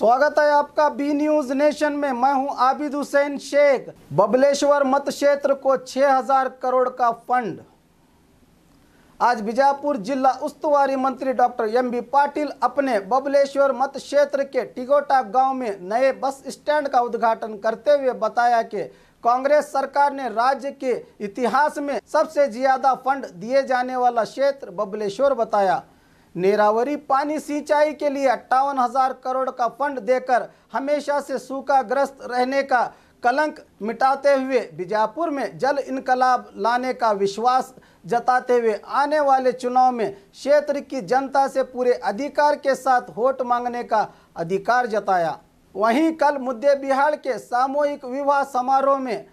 स्वागत है आपका बी न्यूज नेशन में। मैं हूं आबिद हुसैन शेख। बबलेश्वर मत क्षेत्र को 6000 करोड़ का फंड। आज बीजापुर जिला उस्तुवारी मंत्री डॉक्टर एम.बी. पाटिल अपने बबलेश्वर मत क्षेत्र के टिगोटा गांव में नए बस स्टैंड का उद्घाटन करते हुए बताया कि कांग्रेस सरकार ने राज्य के इतिहास में सबसे ज्यादा फंड दिए जाने वाला क्षेत्र बबलेश्वर बताया। नेरावरी पानी सिंचाई के लिए 58,000 करोड़ का फंड देकर हमेशा से सूखाग्रस्त रहने का कलंक मिटाते हुए बीजापुर में जल इनकलाब लाने का विश्वास जताते हुए आने वाले चुनाव में क्षेत्र की जनता से पूरे अधिकार के साथ वोट मांगने का अधिकार जताया। वहीं कल मुद्दे बिहार के सामूहिक विवाह समारोह में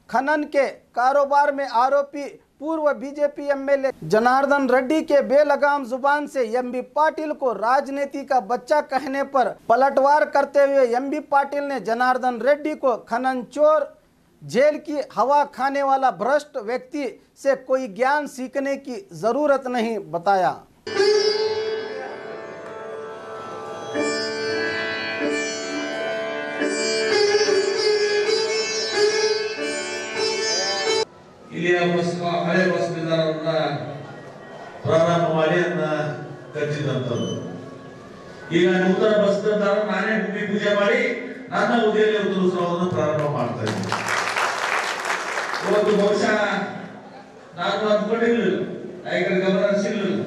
खनन के कारोबार में आरोपी पूर्व बीजेपी एमएलए जनार्दन रेड्डी के बेलगाम जुबान से एम.बी. पाटिल को राजनीति का बच्चा कहने पर पलटवार करते हुए एम.बी. पाटिल ने जनार्दन रेड्डी को खनन चोर, जेल की हवा खाने वाला भ्रष्ट व्यक्ति से कोई ज्ञान सीखने की जरूरत नहीं बताया। ಹಳೆ ಬಸ್ ನಿಲ್ದಾಣವನ್ನ ಪ್ರಾರಂಭ ಮಾಡಿ ಅದನ್ನ ಕಟ್ಟಿದಂತದ್ದು. ಈಗ ನೂತನ ಬಸ್ ನಿಲ್ದಾಣ ನಾನೇ ಭೂಮಿ ಪೂಜೆ ಮಾಡಿ ನನ್ನ ಹುದ್ದೆಯಲ್ಲಿ ಉತ್ತರಿಸುವುದನ್ನು ಪ್ರಾರಂಭ ಮಾಡ್ತಾ ಇದ್ದೀನಿ. ಇವತ್ತು ಬಹುಶಃ ನಾನು ಅಂದ್ಕೊಂಡಿರ್ಲಿಲ್ಲ, ನಾಯಕರ ಗಮನ ಹರಿಸಿರ್ಲಿಲ್ಲ.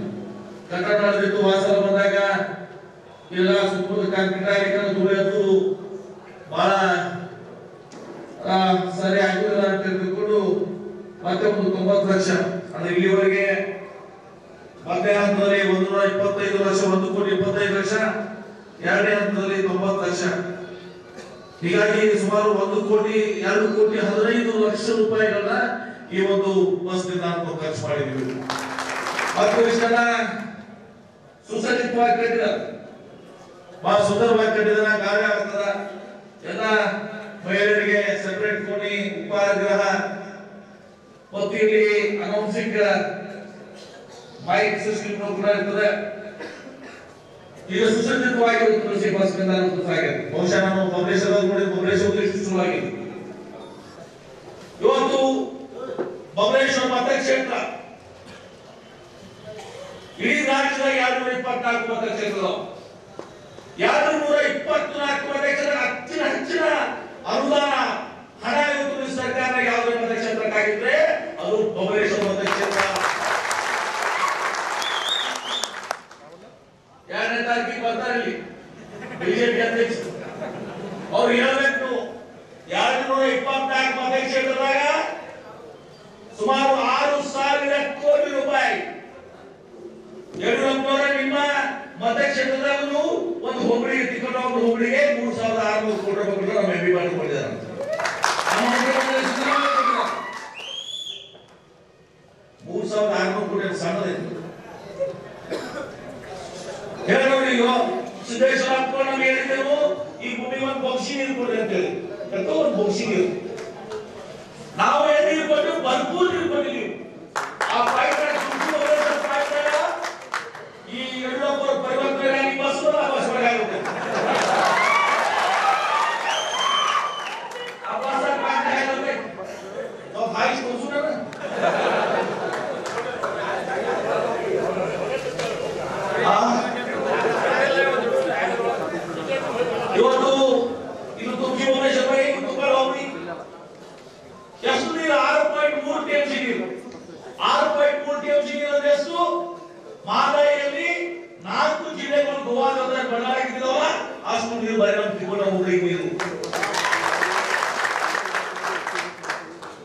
ಕಟ್ಟಡ ನಡೆದಿತ್ತು, ವಾಸಲ ಬಂದಾಗ ಎಲ್ಲ ಸುತ್ತಮುತ್ತ ಕಾಂಕ್ರೀಟ್ ಆಗಿ ದುಡಿಯೋದು ಬಹಳ ಸರಿ ಆಗುದಿಲ್ಲ ಅಂತ ತಿಳ್ಕೊಂಡು ಮತ್ತೆ ಒಂದು 90 ಲಕ್ಷ ಅಂದ್ರೆ ಇಲ್ಲಿವರೆಗೆ ಮತ್ತೆ ಹಂತದಲ್ಲಿ 125 ಲಕ್ಷ, 1,25,00,000, ಎರಡನೇ ಹಂತದಲ್ಲಿ 90 ಲಕ್ಷ. ಹೀಗಾಗಿ ಸುಮಾರು 1,02,15 ಲಕ್ಷ ರೂಪಾಯಿಗಳನ್ನ ಈ ಒಂದು ಬಸ್ ನಿಲ್ದಾಣಕ್ಕೆ ಖರ್ಚು ಮಾಡಿದ್ದೀವಿ. ಮತ್ತು ಇಷ್ಟೆಲ್ಲ ಸುಸಜ್ಜಿತವಾಗಿ ಕಟ್ಟಿದ್ದಾರೆ, ಬಹಳ ಸುಂದರವಾಗಿ ಕಟ್ಟಿದಾರ, ಕಾರ್ಯ ಆಗ್ತದ. ಎಲ್ಲ ಮಹಿಳೆಯರಿಗೆ ಸೆಪರೇಟ್ ಕೋಣಿ, ಉಪಹಾರಗೃಹ ಮತ್ತು ಇಲ್ಲಿ ಅನೌನ್ಸಿಂಗ್ ಮೈಕ್ ಸಿಸ್ಟಮ್ ಕೂಡ ಇರ್ತದೆ. ಈಗ ಸುಸಜ್ಜಿತವಾಗಿ ತುಳಸಿ ಬಸ್ ನಿಲ್ದಾಣ ಆಗಿದೆ. ಬಹುಶಃ ನಾನು ಬಬಲೇಶ್ವರದಲ್ಲಿ ನೋಡಿ, ಬಬಲೇಶ್ವರದಲ್ಲಿ ಶುರುವಾಗಿದೆ. ಇವತ್ತು ಬಬಲೇಶ್ವರ ಮತಕ್ಷೇತ್ರ ಇಡೀ ರಾಜ್ಯದ 224 ಮತಕ್ಷೇತ್ರ, 224 ಮತಕ್ಷೇತ್ರ ಹೆಚ್ಚಿನ ಅನುದಾನ ಹಣ ಇವತ್ತು ಸರ್ಕಾರ ಯಾವುದೇ ಮತಕ್ಷೇತ್ರಕ್ಕಾಗಿದ್ರೆ ಅದು ಬಬಲೇಶ್ವರ ಮತಕ್ಷೇತ್ರ. 2ನೇ ತಾರೀಕಿಗೆ ಬರ್ತಾರೆ ಇಲ್ಲಿ ಬಿಜೆಪಿ ಅಧ್ಯಕ್ಷರು, ಅವ್ರು ಹೇಳಬೇಕು 224 ಮತಕ್ಷೇತ್ರದಾಗ ಸುಮಾರು 6,000 ಕೋಟಿ ರೂಪಾಯಿ ಯಡಿಯೂರಪ್ಪನವರ ನಿಮ್ಮ ಮತಕ್ಷೇತ್ರದಾಗ ಒಂದು ಹೋಬಳಿಗೆ ಟಿಕೆಟ್, ಒಂದು ಹೋಬಳಿಗೆ 3,600 ಕೋಟಿ ರೂಪಾಯಿ ನಮ್ಮ ಎಂ.ಬಿ. ಪಾಟೀಲ್ ಕೊಟ್ಟಿದ್ದಾರೆ. 3,600 ಕೋಟಿ ಸಣ್ಣದೈತಿ. ಹೇಳೋರು ಈಗ ಸಿದ್ದೇಶ್ವರ ಹಾಕೊಂಡು ನಮ್ಗೆ ಹೇಳಿದ್ದೆವು, ಈ ಭೂಮಿಗೆ ಒಂದು ಬೊಕ್ಷಿ ನೀರು ಕೊಡ್ರಿ ಅಂತ ಹೇಳಿ. ಒಂದು ಬೊಕ್ಷಿ ನೀರು ನಾವು ಏನು ನೀರು ಕೊಟ್ಟು ಭರ್ಪೂರ್ ನೀರು ಕೊಟ್ಟಿದ್ದೀವಿ. ಆ ಪಾಯಿಂಟ್ ಈ ಯಡಿಯೂರಪ್ಪ ಪರಿವರ್ತನೆ ಬಸ್ ಬಸ್ ಒಳಗಾಗುತ್ತೆ. ಇವತ್ತು ಇದು ತುರ್ಕಿ ಭುವನೇಶ್ವರ ಹೋಗ್ಲಿ ಎಷ್ಟು ನೀರು 6.3 ಟಿಎಂಸಿ ನೀರು. 6.3 ಟಿಎಂಸಿ ನೀರು ಅಂದ್ರೆ ಎಷ್ಟು? ಮಾದಾಯಿಯಲ್ಲಿ 4 ಜಿಲ್ಲೆಗಳು ಗೋವಾದ ಬಳ್ಳಾರಿಗಿದ್ದಾವಲ್ಲ ಅಷ್ಟು ನೀರು ಬರೀ ನಮ್ಮ ತ್ರಿಕೋನ ಹೋಗ್ಲಿಕ್ಕೆ ನೀರು.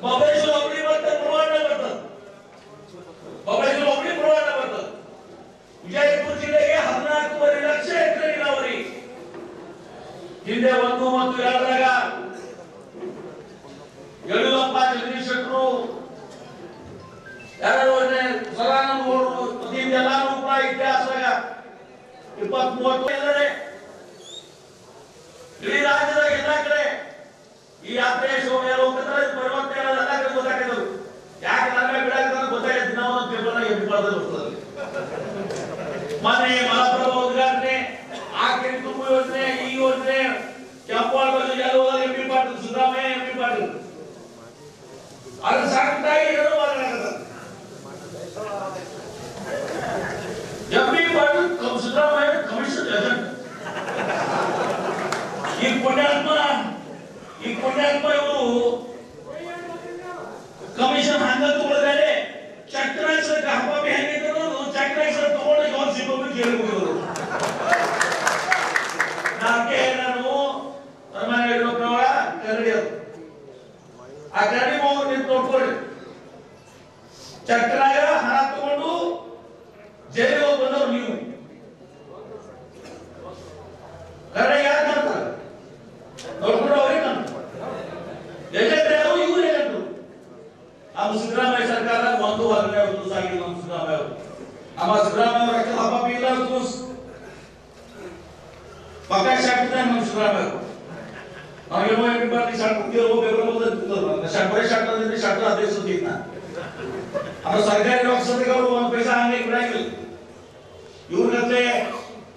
ಬಬಲೇಶ್ವರ ಹೋಗ್ಲಿ ಮತ್ತೆ ಪ್ರವಾಹ ಬರ್ತದೆ, ಬಬಲೇಶ್ವರ ಹೋಗ್ಲಿ ಪ್ರವಾಹ ಬರ್ತದೆ. ವಿಜಯಪುರ ಜಿಲ್ಲೆಗೆ 14.5 ಲಕ್ಷ ಎಕರೆ ನೀರಾವರಿ. ಹಿಂದೆ 1 ಮತ್ತು 2ರಾಗ ಯಡಿಯೂರಪ್ಪ, ಜಗದೀಶ್ ಶೆಟ್ಟರು, ಎಲ್ಲಾರು ಕೂಡ ಇತಿಹಾಸದಾಗ 20-30 ಎಲ್ಲರೇ ಇಡೀ ರಾಜ್ಯದಾಗ ಎಲ್ಲ ಕಡೆ ಈ ಯಾತ್ರೆ ಶೋ ಮೇಲೆ ಹೋಗ್ತಾರೆ. ಪರಿವರ್ತನೆ ಎಲ್ಲ ಕಡೆ ಗೊತ್ತಾಗಿದ್ರು. ಯಾಕೆ ನಮಗೆ ಬಿಡಾಕ ಗೊತ್ತಾಗಿದೆ, ದಿನ ಒಂದು ಪೇಪರ್ನಾಗ ಎದ್ದು ಬರ್ತದೆ. ಮೊನ್ನೆ ಮಲಪ್ರಭಾ ಉದ್ಘಾಟನೆ, ಆ ಕೆರೆ ತುಂಬು ಯೋಜನೆ, ಈ ಯೋಜನೆ ಕೆಂಪವಾಡದಲ್ಲಿ ಯಾರು ಎಂಪಿ ಪಾಟೀಲ್ ಸಿದ್ದರಾಮಯ್ಯ ಎಂಪಿ ಪಾಟೀಲ್ ಅದು ಸಾಕಾಗಿ ಏನೋ ಮಾತಾಡಕತ್ತ MP Patil Siddaramaiah commission agent ಈ ಪುಣ್ಯಾತ್ಮ ಇವರು ಕಮಿಷನ್ ಹಂಗ ತಗೊಳ್ತಾರೆ ಚಕ್ರಾಕ್ಷರ ಹಬ್ಬಿ ಹೆಂಗಿದ್ರು ಚಕ್ರಾಕ್ಷರ ತಗೊಂಡು ಅವ್ರು ಸಿಬ್ಬಂದಿ ಕೇಳಿಬಿಡೋರು ನಾಕೆ ನಾನು ಸನ್ಮಾನ್ಯ ಯಡಿಯೂರಪ್ಪನವರ ಕರಡಿ ಅದು ಆ ಕರಡಿ ಮಗು ನಿಂತು ನೋಡ್ಕೊಳ್ಳಿ ಚಕ್ರಾಗ ಹಣ ತಗೊಂಡು ಜೈಲಿಗೆ ಹೋಗಿ ಬಂದವ್ರು ನೀವು ಕರಡಿ ಯಾರು ಮಾಡ್ತಾರೆ ನೋಡ್ಕೊಂಡು ಅವ್ರಿಗೆ ಏಜೆಂಟ್ ಯಾರು ಇವ್ರು ಏಜೆಂಟರು ನಮ್ಮ ಸಿದ್ದರಾಮಯ್ಯ ಸರ್ಕಾರ ಒಂದು 12 ದಿವಸ ಆಗಿದೆ ನಮ್ಮ ಸಿದ್ದರಾಮಯ್ಯ ಅವರು ಹಬ್ಬ ಬೀಳ ಪಕ್ಕ ಶಾಟ್ ನಮ್ಮ ಸಿದ್ದರಾಮಯ್ಯ ನಾವೇನೋ ಎಂಬಿ ಶಾಟ್ ಬರೀ ಶಾಟ್ ಅಂದ್ರೆ ಶಾಟ್ ಅದೇ ಸುದ್ದಿ ನಮ್ಮ ಸರ್ಕಾರಿ ರೊಕ್ಕಸತಿಗಳು ಒಂದು ಪೈಸಾ ಹಂಗೆ ಬಿಡಂಗಿಲ್ಲ ಇವ್ರಗತ್ತೆ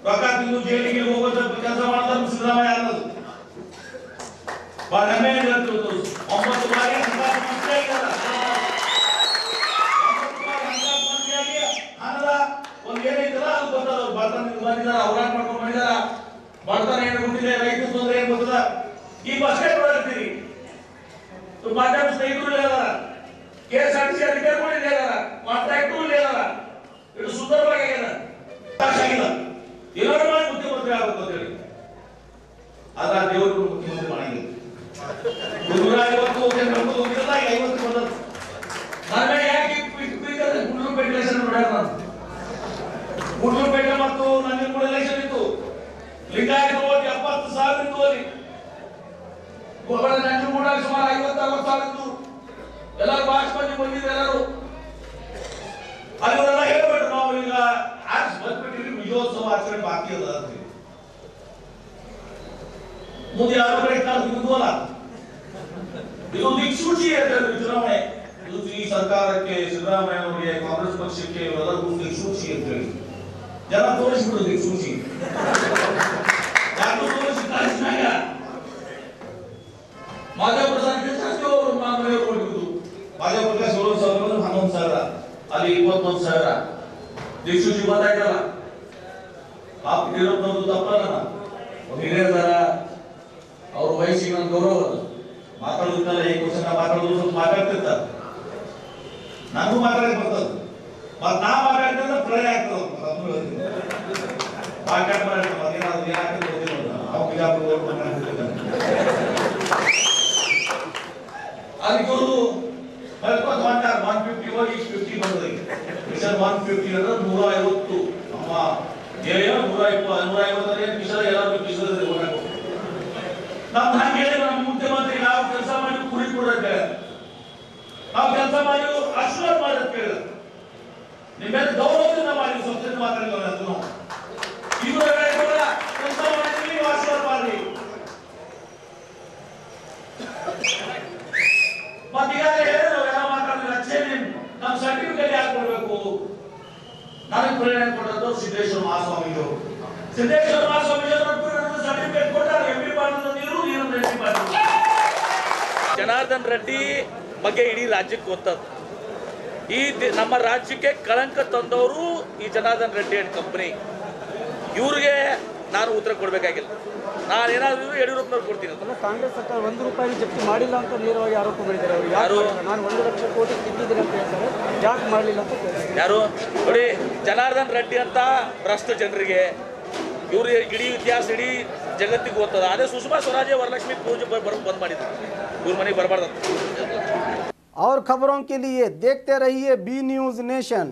ರೊಕ್ಕ ತಿಂದು ಜೈಲಿಗೆ ಹೋಗೋದು ಕೆಲಸ ಮಾಡ್ತಾರೆ ಸಿದ್ದರಾಮಯ್ಯ ಅನ್ನೋದು ಹೆಮ್ಮೆ 9 ಬಾರಿ ಒಂದ್ ಏನೈತಲ್ಲ ಅದು ಗೊತ್ತದ ಬರ್ತಾನೆ ಬಂದಿದ್ದಾರೆ ಹೋರಾಟ ಮಾಡ್ಕೊಂಡು ಬಂದಿದ್ದಾರೆ ಬರ್ತಾನೆ ಏನು ಗೊತ್ತಿದೆ ರೈತ ತೊಂದರೆ ಏನು ಗೊತ್ತದ ಈ ಬಸ್ಗೆ ನೋಡ್ತೀರಿ ಮಾಧ್ಯಮ ಸ್ನೇಹಿತರು ಇಲ್ಲದ KSRTC ಅಧಿಕಾರಿಗಳು ಇಲ್ಲ ಕಾಂಟ್ರಾಕ್ಟರು ಇಲ್ಲ ಇದು ಸುಂದರವಾಗಿ ಆಗಿಲ್ಲ ಎಲ್ಲರೂ ಮಾಡಿ ಮುಖ್ಯಮಂತ್ರಿ ಆಗಬೇಕು ಅಂತ ಹೇಳಿ ಆದ್ರೆ ದೇವರು ಮುಖ್ಯಮಂತ್ರಿ ಮಾಡಂಗಿಲ್ಲ 250 ನಮ್ದು ಹೋಗಿಲ್ಲ 50 ಬಂದದ್ದು ನಾನು ಯಾಕೆ ಗುಂಡ್ಲುಪೇಟೆ ಎಲೆಕ್ಷನ್ ನೋಡ್ಯಾರ ನಾನು ಗುಂಡ್ಲುಪೇಟೆ ಮತ್ತು ನಂಜನಗೂಡು ಎಲೆಕ್ಷನ್ ಇತ್ತು ಲಿಂಗಾಯತ ಓಟ್ 70,000 ಇತ್ತು ಅಲ್ಲಿ ನಂಜನಗೂಡ ಸುಮಾರು 50-60,000 ಇತ್ತು ಎಲ್ಲರೂ ಬಾಸ್ಪತಿ ಬಂದಿದ್ರು ಎಲ್ಲರೂ ಅಲ್ಲೆಲ್ಲ ಹೇಳ್ಬಿಟ್ಟು ನಾವು ಈಗ ಆರ್ಸ್ ಬಂದ್ಬಿಟ್ಟಿವಿ ವಿಜಯೋತ್ಸವ ಆಚರಣೆ ಬಾಕಿ ಅದ ಅಂತೀವಿ ಮುಂದೆ ಯಾರು ಮುಂದುವಲ್ಲ ಇದು ದಿಕ್ಸೂಚಿ ಚುನಾವಣೆ ಇದು ಈ ಸರ್ಕಾರಕ್ಕೆ ಸಿದ್ದರಾಮಯ್ಯ ಅವರಿಗೆ ಕಾಂಗ್ರೆಸ್ ಪಕ್ಷಕ್ಕೆ ಎಲ್ಲರಿಗೂ ದಿಕ್ಸೂಚಿ ಅಂತ ಹೇಳಿ ಜನ ತೋರಿಸ್ಬಿಡು ದಿಕ್ಸೂಚಿ ಯಾರು ತೋರಿಸಿ ಕಾಣಿಸಿದಾಗ ಮಾಧವ ಪ್ರಸಾದ್ ಜಾಸ್ತಿ ಅವರು ಮನೆಯವರು ಕೊಟ್ಟಿದ್ದು ಮಾಧವ ಪ್ರಕಾಶ್ 7,000 11,000 ಅಲ್ಲಿ 21,000 ದಿಕ್ಸೂಚಿ ಗೊತ್ತಾಯ್ತಲ್ಲ ಪಾಪ ಯಡಿಯೂರಪ್ಪನವ್ರು ತಪ್ಪಲ್ಲ ಹಿರಿಯದಾರ ಅವ್ರ ವಯಸ್ಸಿಗೆ ನನ್ನ ಗೌರವ ಮಾತಾಡೋದಕ್ಕಲ್ಲ ಈ ಕ್ವಶನ್ ಮಾತಾಡೋದು ಸ್ವಲ್ಪ ಮಾತಾಡ್ತಿರ್ತಾರೆ ನನಗೂ ಮಾತಾಡಕ್ಕೆ ಬರ್ತದ ಮತ್ ನಾ ಮಾತಾಡ್ತಿದ್ರೆ ಪ್ರಳಯ ಆಗ್ತದ ಮಾತಾಡ್ಬಾರ್ದು ಯಾಕೆ ಗೊತ್ತಿಲ್ಲ ನಾವು ಬಿಜಾಪುರ ಅದಕ್ಕೆ ಅವರು ಮಾಡ್ತಾರೆ 150 ಹೋಗಿ 50 ಬಂದ್ರೆ ಮಿಷನ್ 150 ಅಂದ್ರೆ 150 ನಮ್ಮ ಜಯ 150 ಮಿಷನ್ ಎಲ್ಲರೂ ಮಿಷನ್ ನಮ್ದು ಹಂಗೆ ಹೇಳಿ ನಮ್ಮ ಮುಖ್ಯಮಂತ್ರಿ ನಾವು ಕೆಲಸ ಮಾಡಿ ಕುರಿ ಕೊಡೋಕೆ ನಾವು ಕೆಲಸ ಮಾಡಿ ಆಶೀರ್ವಾದ ಮಾಡೋದು ಕೇಳಿದ ನಿಮ್ಮ ಗೌರವದಿಂದ ಮಾಡಿ ಸಂಸ್ಥೆ ಮಾತಾಡಿದವರು ಅದನ್ನು ಇವರು ಕೆಲಸ ಮಾಡಿದ್ವಿ ನೀವು ಆಶೀರ್ವಾದ ಮಾಡಿ ಮತ್ತೆ ಈಗಾಗಲೇ ಹೇಳಿದ್ರು ಎಲ್ಲ ಮಾತಾಡಿದ್ರೆ ಅಚ್ಚೇ ನಮ್ಮ ಸರ್ಟಿಫಿಕೇಟ್ ಯಾಕೆ ಕೊಡಬೇಕು ನನಗೆ ಪ್ರೇರಣೆ ಕೊಟ್ಟದ್ದು ಸಿದ್ದೇಶ್ವರ ಮಹಾಸ್ವಾಮಿಗಳು ಸಿದ್ದೇಶ್ವರ ಮಹಾಸ್ವಾಮಿಗಳು ಸರ್ಟಿಫಿಕೇಟ್ ಕೊಟ್ಟಾರೆ ಎಂಪಿ ಪಾಟೀಲ್ ನೀರು ಎಂಪಿ ಪಾಟೀಲ್ ಜನಾರ್ದನ್ ರೆಡ್ಡಿ ಬಗ್ಗೆ ಇಡೀ ರಾಜ್ಯಕ್ಕೆ ಗೊತ್ತದು ಈ ನಮ್ಮ ರಾಜ್ಯಕ್ಕೆ ಕಳಂಕ ತಂದವರು ಈ ಜನಾರ್ದನ್ ರೆಡ್ಡಿ ಅಂಡ್ ಕಂಪನಿ ಇವ್ರಿಗೆ ನಾನು ಉತ್ತರ ಕೊಡಬೇಕಾಗಿಲ್ಲ ನಾನು ಏನಾದರೂ ಯಡಿಯೂರಪ್ಪನವ್ರು ಕೊಡ್ತೀನಿ ಅಂತ ಕಾಂಗ್ರೆಸ್ ಸರ್ಕಾರ 1 ರೂಪಾಯಿ ಜಪ್ತಿ ಮಾಡಿಲ್ಲ ಅಂತ ನೇರವಾಗಿ ಆರೋಪ ಮಾಡಿದ್ದಾರೆ ಅವರು ಯಾರು ನಾನು 1 ಲಕ್ಷ ಕೋಟಿ ತಿದ್ದಿದ್ದೀನಿ ಅಂತ ಹೇಳ್ತಾರೆ ಯಾಕೆ ಮಾಡಲಿಲ್ಲ ಅಂತ ಯಾರು ನೋಡಿ ಜನಾರ್ದನ್ ರೆಡ್ಡಿ ಅಂತ ಭ್ರಷ್ಟ ಜನರಿಗೆ ಇವರು ಇಡೀ ಇತಿಹಾಸ ಇಡೀ ಜಗತ್ತಿಗೆ ಗೊತ್ತದ ಅದೇ ಸುಷ್ಮಾ ಸ್ವರಾಜ್ ವರಲಕ್ಷ್ಮಿ ಪೂಜೆ ಬಂದ್ ಮಾಡಿದ್ರು ಇವ್ರ ಮನೆಗೆ ಬರಬಾರ್ದು और खबरों के लिए देखते रहिए बी न्यूज़ नेशन।